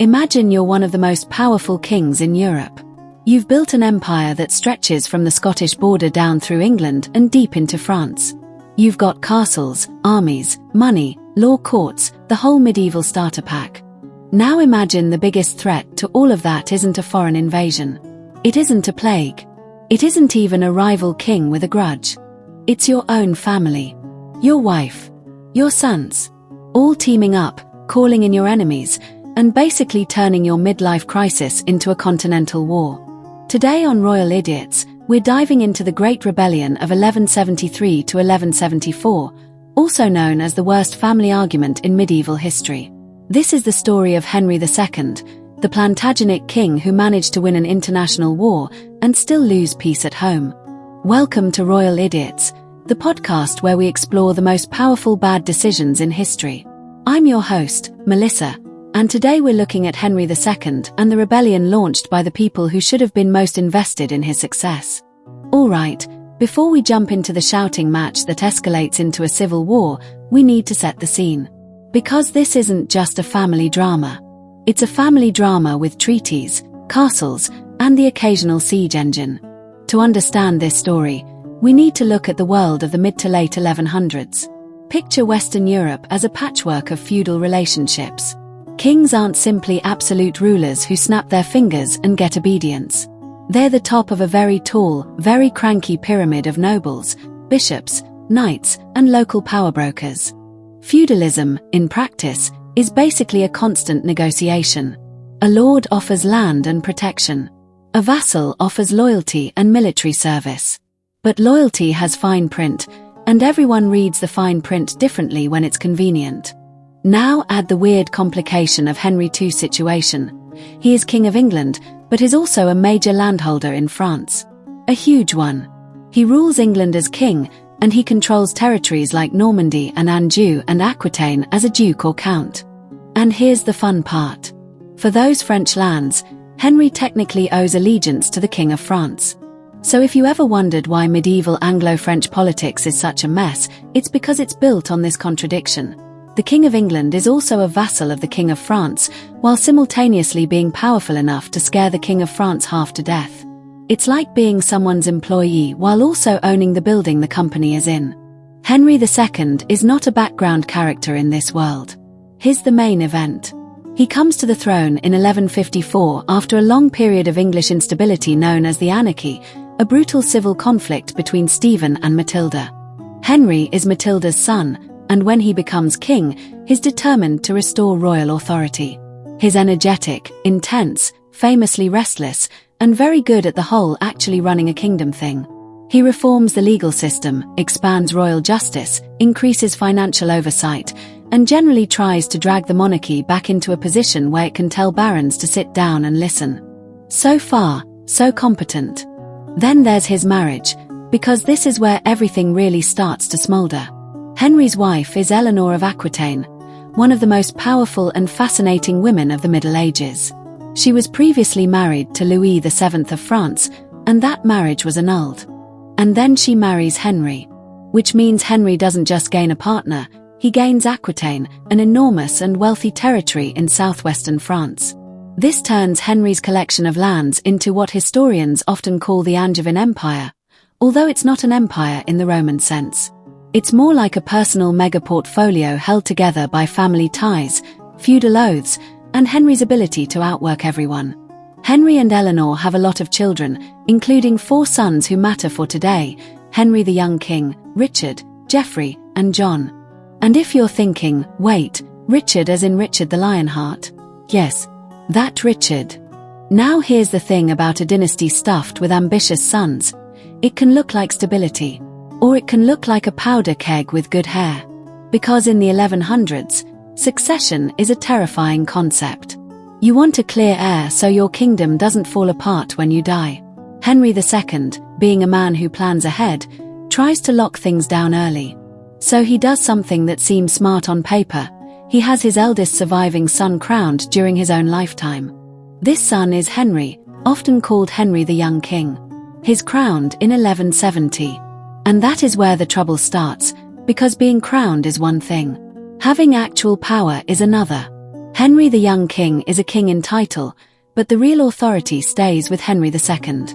Imagine you're one of the most powerful kings in Europe. You've built an empire that stretches from the Scottish border down through England and deep into France. You've got castles, armies, money, law courts, the whole medieval starter pack. Now imagine the biggest threat to all of that isn't a foreign invasion. It isn't a plague. It isn't even a rival king with a grudge. It's your own family. Your wife. Your sons. All teaming up, calling in your enemies, and basically turning your midlife crisis into a continental war. Today on Royal Idiots, we're diving into the Great Rebellion of 1173 to 1174, also known as the worst family argument in medieval history. This is the story of Henry II, the Plantagenet king who managed to win an international war and still lose peace at home. Welcome to Royal Idiots, the podcast where we explore the most powerful bad decisions in history. I'm your host, Melissa, and today we're looking at Henry II and the rebellion launched by the people who should have been most invested in his success. Alright, before we jump into the shouting match that escalates into a civil war, we need to set the scene. Because this isn't just a family drama. It's a family drama with treaties, castles, and the occasional siege engine. To understand this story, we need to look at the world of the mid to late 1100s. Picture Western Europe as a patchwork of feudal relationships. Kings aren't simply absolute rulers who snap their fingers and get obedience. They're the top of a very tall, very cranky pyramid of nobles, bishops, knights, and local power brokers. Feudalism, in practice, is basically a constant negotiation. A lord offers land and protection. A vassal offers loyalty and military service. But loyalty has fine print, and everyone reads the fine print differently when it's convenient. Now add the weird complication of Henry II's situation. He is King of England, but is also a major landholder in France. A huge one. He rules England as king, and he controls territories like Normandy and Anjou and Aquitaine as a duke or count. And here's the fun part. For those French lands, Henry technically owes allegiance to the King of France. So if you ever wondered why medieval Anglo-French politics is such a mess, it's because it's built on this contradiction. The King of England is also a vassal of the King of France, while simultaneously being powerful enough to scare the King of France half to death. It's like being someone's employee while also owning the building the company is in. Henry II is not a background character in this world. He's the main event. He comes to the throne in 1154 after a long period of English instability known as the Anarchy, a brutal civil conflict between Stephen and Matilda. Henry is Matilda's son, and when he becomes king, he's determined to restore royal authority. He's energetic, intense, famously restless, and very good at the whole actually running a kingdom thing. He reforms the legal system, expands royal justice, increases financial oversight, and generally tries to drag the monarchy back into a position where it can tell barons to sit down and listen. So far, so competent. Then there's his marriage, because this is where everything really starts to smolder. Henry's wife is Eleanor of Aquitaine, one of the most powerful and fascinating women of the Middle Ages. She was previously married to Louis VII of France, and that marriage was annulled. And then she marries Henry. Which means Henry doesn't just gain a partner, he gains Aquitaine, an enormous and wealthy territory in southwestern France. This turns Henry's collection of lands into what historians often call the Angevin Empire, although it's not an empire in the Roman sense. It's more like a personal mega-portfolio held together by family ties, feudal oaths, and Henry's ability to outwork everyone. Henry and Eleanor have a lot of children, including 4 sons who matter for today: Henry the young king, Richard, Geoffrey, and John. And if you're thinking, wait, Richard as in Richard the Lionheart? Yes, that Richard. Now here's the thing about a dynasty stuffed with ambitious sons. It can look like stability. Or it can look like a powder keg with good hair. Because in the 1100s, succession is a terrifying concept. You want a clear heir so your kingdom doesn't fall apart when you die. Henry II, being a man who plans ahead, tries to lock things down early. So he does something that seems smart on paper. He has his eldest surviving son crowned during his own lifetime. This son is Henry, often called Henry the Young King. He's crowned in 1170. And that is where the trouble starts, because being crowned is one thing. Having actual power is another. Henry the young king is a king in title, but the real authority stays with Henry II.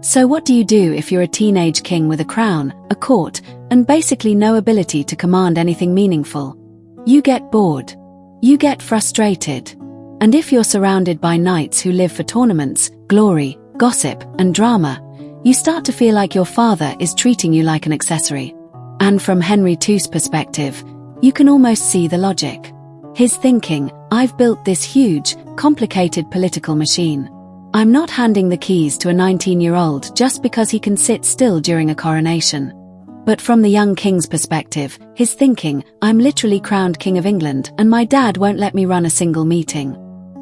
So what do you do if you're a teenage king with a crown, a court, and basically no ability to command anything meaningful? You get bored. You get frustrated. And if you're surrounded by knights who live for tournaments, glory, gossip, and drama, you start to feel like your father is treating you like an accessory. And from Henry II's perspective, you can almost see the logic. His thinking, I've built this huge, complicated political machine. I'm not handing the keys to a 19-year-old just because he can sit still during a coronation. But from the young king's perspective, his thinking, I'm literally crowned King of England and my dad won't let me run a single meeting.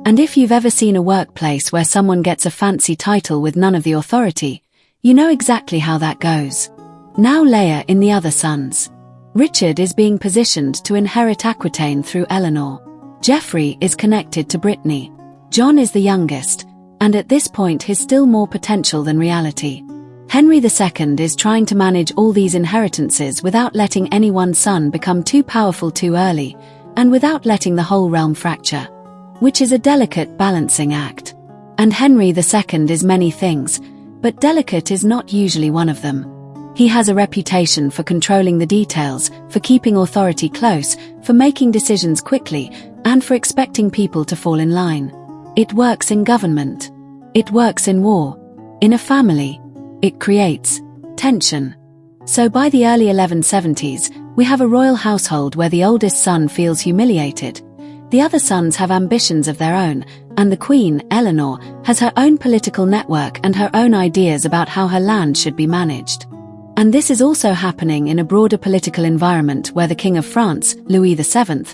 And if you've ever seen a workplace where someone gets a fancy title with none of the authority, you know exactly how that goes. Now layer in the other sons. Richard is being positioned to inherit Aquitaine through Eleanor. Geoffrey is connected to Brittany. John is the youngest, and at this point has still more potential than reality. Henry II is trying to manage all these inheritances without letting any one son become too powerful too early, and without letting the whole realm fracture, which is a delicate balancing act. And Henry II is many things, but delicate is not usually one of them. He has a reputation for controlling the details, for keeping authority close, for making decisions quickly, and for expecting people to fall in line. It works in government. It works in war. In a family. It creates tension. So by the early 1170s, we have a royal household where the oldest son feels humiliated. The other sons have ambitions of their own, and the Queen, Eleanor, has her own political network and her own ideas about how her land should be managed. And this is also happening in a broader political environment where the King of France, Louis VII,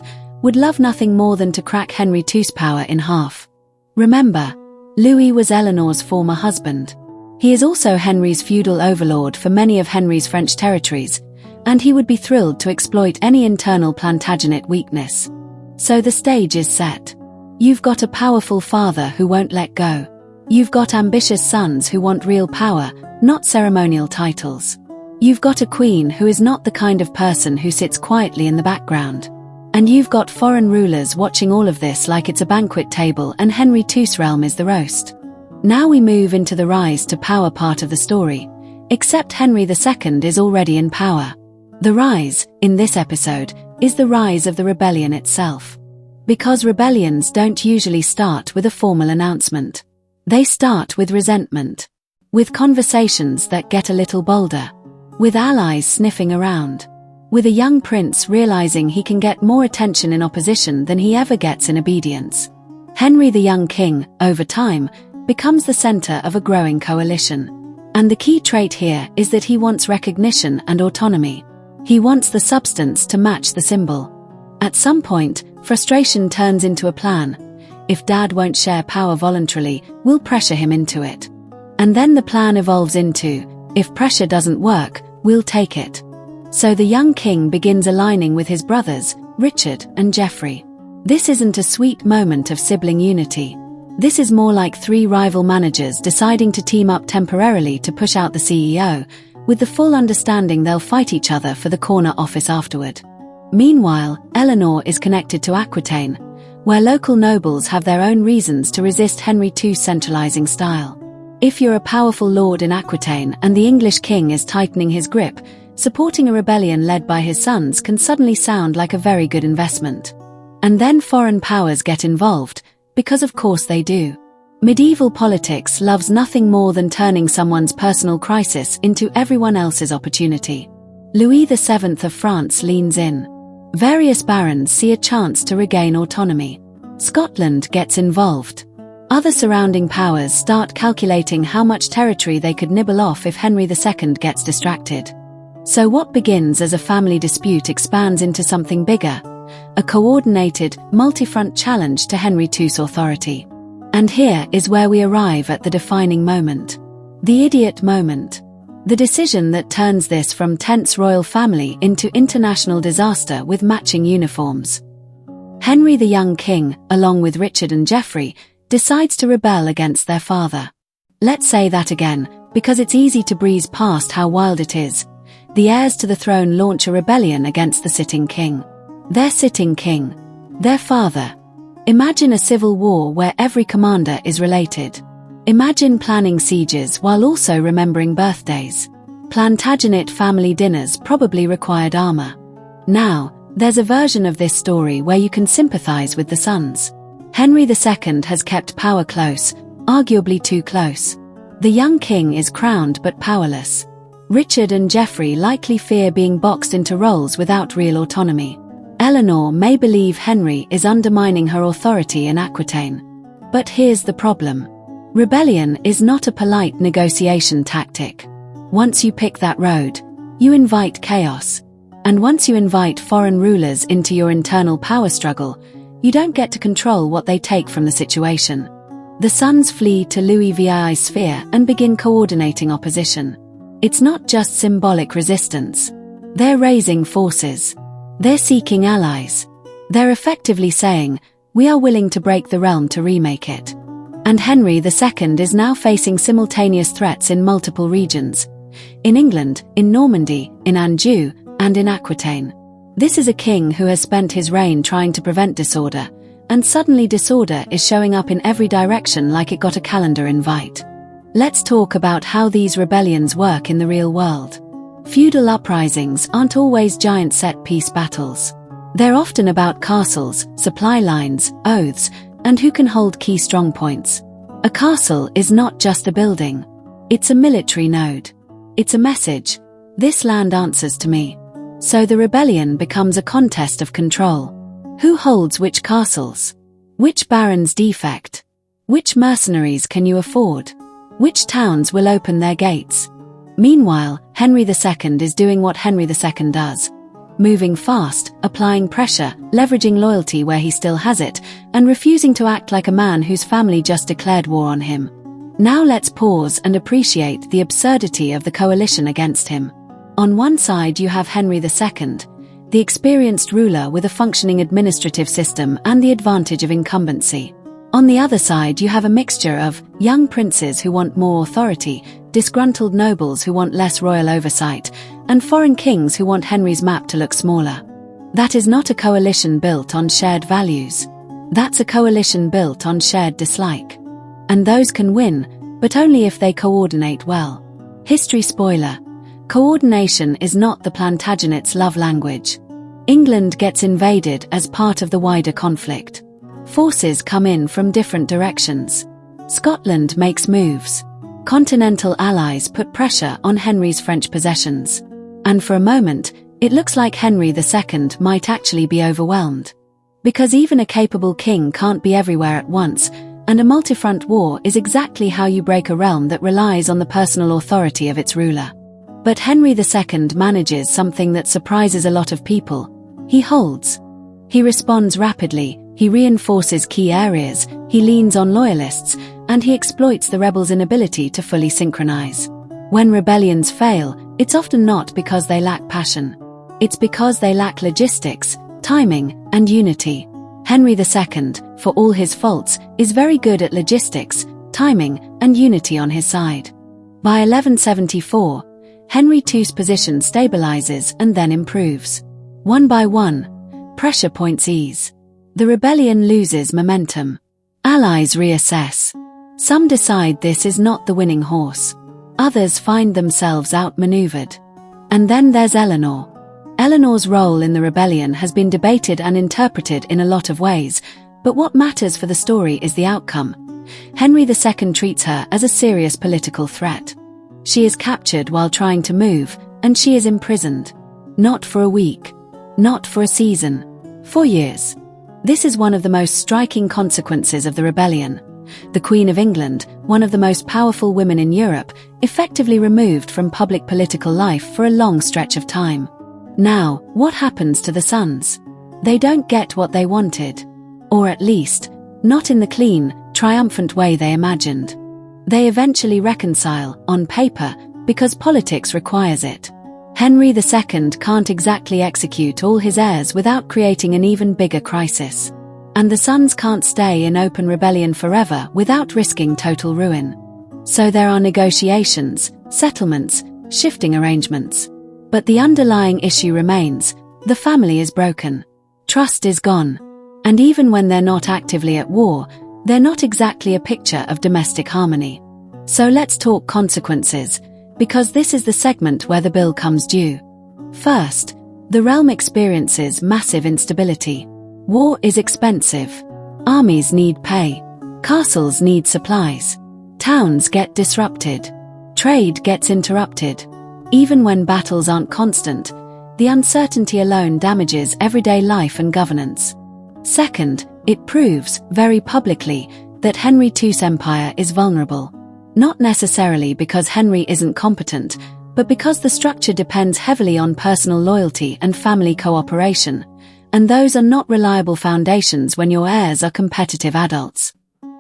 would love nothing more than to crack Henry II's power in half. Remember, Louis was Eleanor's former husband. He is also Henry's feudal overlord for many of Henry's French territories, and he would be thrilled to exploit any internal Plantagenet weakness. So the stage is set. You've got a powerful father who won't let go. You've got ambitious sons who want real power, not ceremonial titles. You've got a queen who is not the kind of person who sits quietly in the background. And you've got foreign rulers watching all of this like it's a banquet table and Henry II's realm is the roast. Now we move into the rise to power part of the story, except Henry II is already in power. The rise, in this episode, is the rise of the rebellion itself. Because rebellions don't usually start with a formal announcement. They start with resentment. With conversations that get a little bolder. With allies sniffing around. With a young prince realizing he can get more attention in opposition than he ever gets in obedience. Henry the young king, over time, becomes the center of a growing coalition. And the key trait here is that he wants recognition and autonomy. He wants the substance to match the symbol. At some point, frustration turns into a plan. If dad won't share power voluntarily, we'll pressure him into it. And then the plan evolves into, if pressure doesn't work, we'll take it. So the young king begins aligning with his brothers, Richard and Geoffrey. This isn't a sweet moment of sibling unity. This is more like three rival managers deciding to team up temporarily to push out the CEO, with the full understanding they'll fight each other for the corner office afterward. Meanwhile, Eleanor is connected to Aquitaine, where local nobles have their own reasons to resist Henry II's centralizing style. If you're a powerful lord in Aquitaine and the English king is tightening his grip, supporting a rebellion led by his sons can suddenly sound like a very good investment. And then foreign powers get involved, because of course they do. Medieval politics loves nothing more than turning someone's personal crisis into everyone else's opportunity. Louis VII of France leans in. Various barons see a chance to regain autonomy. Scotland gets involved. Other surrounding powers start calculating how much territory they could nibble off if Henry II gets distracted. So what begins as a family dispute expands into something bigger, a coordinated, multi-front challenge to Henry II's authority. And here is where we arrive at the defining moment. The idiot moment. The decision that turns this from tense royal family into international disaster with matching uniforms. Henry the young king, along with Richard and Geoffrey, decides to rebel against their father. Let's say that again, because it's easy to breeze past how wild it is. The heirs to the throne launch a rebellion against the sitting king. Their sitting king. Their father. Imagine a civil war where every commander is related. Imagine planning sieges while also remembering birthdays. Plantagenet family dinners probably required armor. Now, there's a version of this story where you can sympathize with the sons. Henry II has kept power close, arguably too close. The young king is crowned but powerless. Richard and Geoffrey likely fear being boxed into roles without real autonomy. Eleanor may believe Henry is undermining her authority in Aquitaine. But here's the problem. Rebellion is not a polite negotiation tactic. Once you pick that road, you invite chaos. And once you invite foreign rulers into your internal power struggle, you don't get to control what they take from the situation. The sons flee to Louis VI's sphere and begin coordinating opposition. It's not just symbolic resistance. They're raising forces. They're seeking allies. They're effectively saying, we are willing to break the realm to remake it. And Henry II is now facing simultaneous threats in multiple regions. In England, in Normandy, in Anjou, and in Aquitaine. This is a king who has spent his reign trying to prevent disorder, and suddenly disorder is showing up in every direction like it got a calendar invite. Let's talk about how these rebellions work in the real world. Feudal uprisings aren't always giant set-piece battles. They're often about castles, supply lines, oaths, and who can hold key strongpoints. A castle is not just a building. It's a military node. It's a message. This land answers to me. So the rebellion becomes a contest of control. Who holds which castles? Which barons defect? Which mercenaries can you afford? Which towns will open their gates? Meanwhile, Henry II is doing what Henry II does. Moving fast, applying pressure, leveraging loyalty where he still has it, and refusing to act like a man whose family just declared war on him. Now let's pause and appreciate the absurdity of the coalition against him. On one side you have Henry II, the experienced ruler with a functioning administrative system and the advantage of incumbency. On the other side you have a mixture of young princes who want more authority, disgruntled nobles who want less royal oversight, and foreign kings who want Henry's map to look smaller. That is not a coalition built on shared values. That's a coalition built on shared dislike. And those can win, but only if they coordinate well. History spoiler. Coordination is not the Plantagenets' love language. England gets invaded as part of the wider conflict. Forces come in from different directions. Scotland makes moves. Continental allies put pressure on Henry's French possessions. And for a moment, it looks like Henry II might actually be overwhelmed. Because even a capable king can't be everywhere at once, and a multi-front war is exactly how you break a realm that relies on the personal authority of its ruler. But Henry II manages something that surprises a lot of people. He holds. He responds rapidly, he reinforces key areas, he leans on loyalists, and he exploits the rebels' inability to fully synchronize. When rebellions fail, it's often not because they lack passion. It's because they lack logistics, timing, and unity. Henry II, for all his faults, is very good at logistics, timing, and unity on his side. By 1174, Henry II's position stabilizes and then improves. One by one, pressure points ease. The rebellion loses momentum. Allies reassess. Some decide this is not the winning horse. Others find themselves outmaneuvered. And then there's Eleanor. Eleanor's role in the rebellion has been debated and interpreted in a lot of ways, but what matters for the story is the outcome. Henry II treats her as a serious political threat. She is captured while trying to move, and she is imprisoned. Not for a week. Not for a season. For years. This is one of the most striking consequences of the rebellion. The Queen of England, one of the most powerful women in Europe, effectively removed from public political life for a long stretch of time. Now, what happens to the sons? They don't get what they wanted. Or at least, not in the clean, triumphant way they imagined. They eventually reconcile, on paper, because politics requires it. Henry II can't exactly execute all his heirs without creating an even bigger crisis. And the sons can't stay in open rebellion forever without risking total ruin. So there are negotiations, settlements, shifting arrangements. But the underlying issue remains: the family is broken. Trust is gone. And even when they're not actively at war, they're not exactly a picture of domestic harmony. So let's talk consequences, because this is the segment where the bill comes due. First, the realm experiences massive instability. War is expensive. Armies need pay. Castles need supplies. Towns get disrupted. Trade gets interrupted. Even when battles aren't constant, the uncertainty alone damages everyday life and governance. Second, it proves, very publicly, that Henry II's empire is vulnerable. Not necessarily because Henry isn't competent, but because the structure depends heavily on personal loyalty and family cooperation, and those are not reliable foundations when your heirs are competitive adults.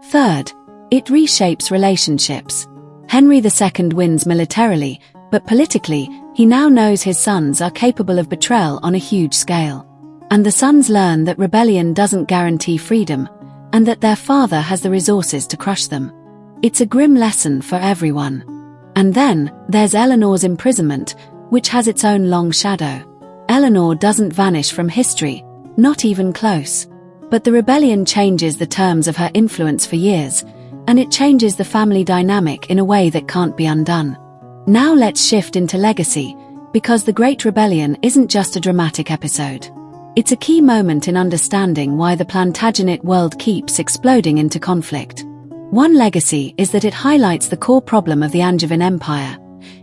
Third, it reshapes relationships. Henry II wins militarily, but politically, he now knows his sons are capable of betrayal on a huge scale. And the sons learn that rebellion doesn't guarantee freedom, and that their father has the resources to crush them. It's a grim lesson for everyone. And then, there's Eleanor's imprisonment, which has its own long shadow. Eleanor doesn't vanish from history, not even close. But the rebellion changes the terms of her influence for years, and it changes the family dynamic in a way that can't be undone. Now let's shift into legacy, because the Great Rebellion isn't just a dramatic episode. It's a key moment in understanding why the Plantagenet world keeps exploding into conflict. One legacy is that it highlights the core problem of the Angevin Empire.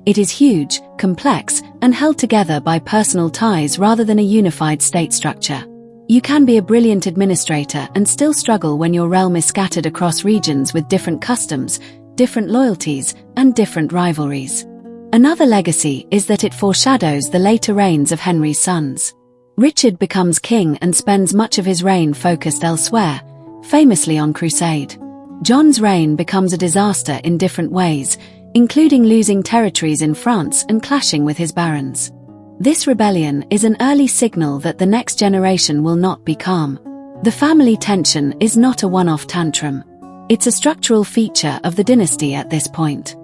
It is huge, complex, and held together by personal ties rather than a unified state structure. You can be a brilliant administrator and still struggle when your realm is scattered across regions with different customs, different loyalties, and different rivalries. Another legacy is that it foreshadows the later reigns of Henry's sons. Richard becomes king and spends much of his reign focused elsewhere, famously on crusade. John's reign becomes a disaster in different ways, including losing territories in France and clashing with his barons. This rebellion is an early signal that the next generation will not be calm. The family tension is not a one-off tantrum. It's a structural feature of the dynasty at this point.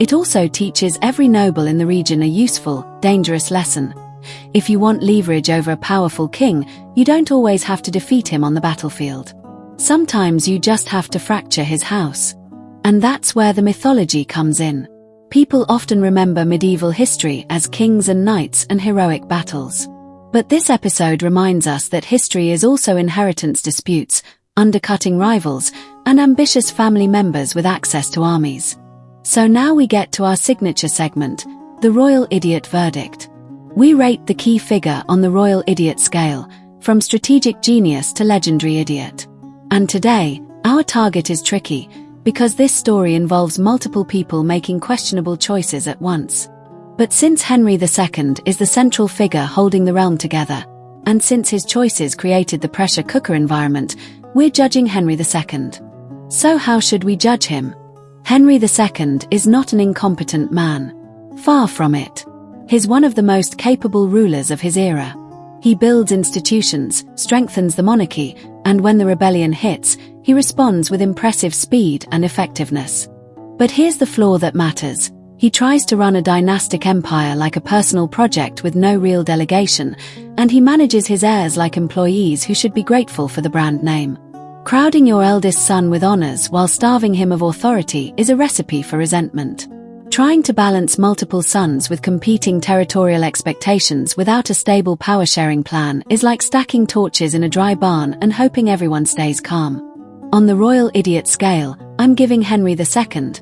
It also teaches every noble in the region a useful, dangerous lesson. If you want leverage over a powerful king, you don't always have to defeat him on the battlefield. Sometimes you just have to fracture his house. And that's where the mythology comes in. People often remember medieval history as kings and knights and heroic battles. But this episode reminds us that history is also inheritance disputes, undercutting rivals, and ambitious family members with access to armies. So now we get to our signature segment, the Royal Idiot Verdict. We rate the key figure on the Royal Idiot scale, from strategic genius to legendary idiot. And today, our target is tricky, because this story involves multiple people making questionable choices at once. But since Henry II is the central figure holding the realm together, and since his choices created the pressure cooker environment, we're judging Henry II. So how should we judge him? Henry II is not an incompetent man. Far from it. He's one of the most capable rulers of his era. He builds institutions, strengthens the monarchy, and when the rebellion hits, he responds with impressive speed and effectiveness. But here's the flaw that matters. He tries to run a dynastic empire like a personal project with no real delegation, and he manages his heirs like employees who should be grateful for the brand name. Crowding your eldest son with honors while starving him of authority is a recipe for resentment. Trying to balance multiple sons with competing territorial expectations without a stable power-sharing plan is like stacking torches in a dry barn and hoping everyone stays calm. On the Royal Idiot scale, I'm giving Henry II,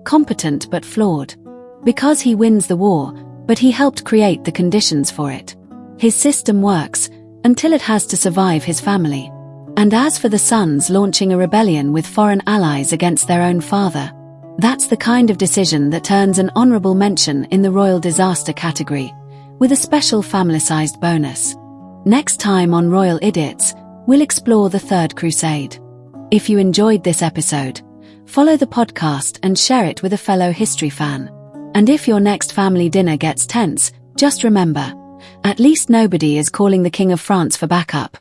competent but flawed. Because he wins the war, but he helped create the conditions for it. His system works, until it has to survive his family. And as for the sons launching a rebellion with foreign allies against their own father, that's the kind of decision that earns an honorable mention in the royal disaster category, with a special family-sized bonus. Next time on Royal Idiots, we'll explore the Third Crusade. If you enjoyed this episode, follow the podcast and share it with a fellow history fan. And if your next family dinner gets tense, just remember, at least nobody is calling the King of France for backup.